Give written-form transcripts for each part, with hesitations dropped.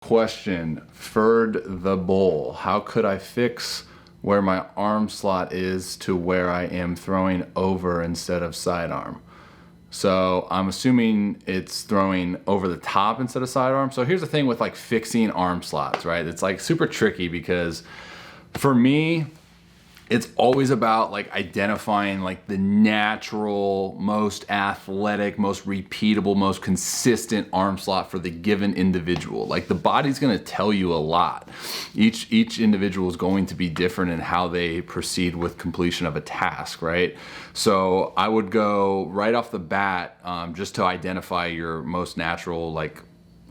Question, Ferd the Bull. How could I fix where my arm slot is to where I am throwing over instead of sidearm? So I'm assuming it's throwing over the top instead of sidearm. So here's the thing with like fixing arm slots, right? It's like super tricky because for me, it's always about like identifying like the natural, most athletic, most repeatable, most consistent arm slot for the given individual. Like the body's gonna tell you a lot. Each individual is going to be different in how they proceed with completion of a task, right? So I would go right off the bat, just to identify your most natural like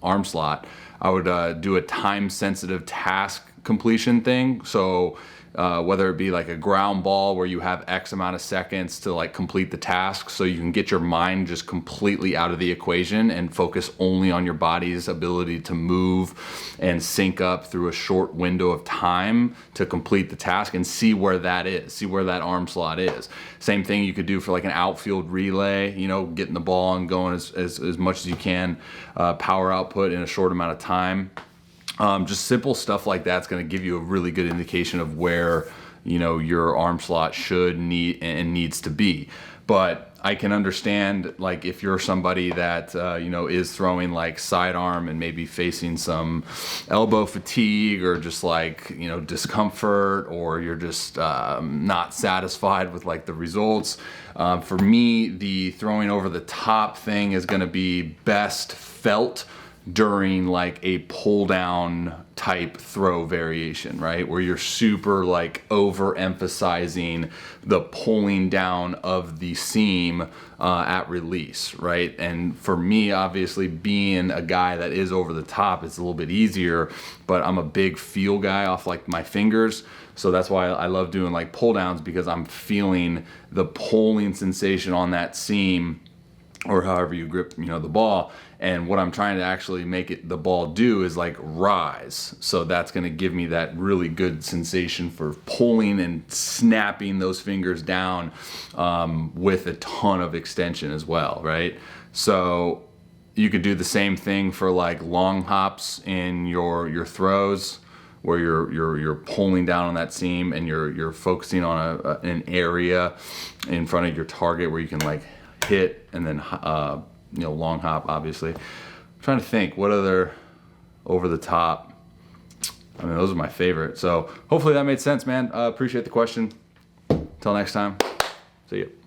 arm slot. I would do a time-sensitive task completion thing. So whether it be like a ground ball where you have X amount of seconds to like complete the task, so you can get your mind just completely out of the equation and focus only on your body's ability to move and sync up through a short window of time to complete the task, and see where that is, see where that arm slot is. Same thing you could do for like an outfield relay, you know, getting the ball and going as much as you can, power output in a short amount of time. Just simple stuff like that's going to give you a really good indication of where, you know, your arm slot should needs to be. But I can understand like if you're somebody that you know, is throwing like sidearm and maybe facing some elbow fatigue or just like, you know, discomfort, or you're just not satisfied with like the results. For me, the throwing over the top thing is going to be best felt during like a pull down type throw variation, right? Where you're super like overemphasizing the pulling down of the seam at release, right? And for me, obviously being a guy that is over the top, it's a little bit easier, but I'm a big feel guy off like my fingers. So that's why I love doing like pull downs, because I'm feeling the pulling sensation on that seam, or however you grip, you know, the ball. And what I'm trying to actually make it, the ball do, is like rise. So that's going to give me that really good sensation for pulling and snapping those fingers down with a ton of extension as well, right? So you could do the same thing for like long hops in your throws, where you're pulling down on that seam and you're focusing on an area in front of your target where you can like hit, and then you know, long hop, obviously. I'm trying to think what other over the top. I mean, those are my favorite. So hopefully that made sense, man. Appreciate the question. Till next time, see you.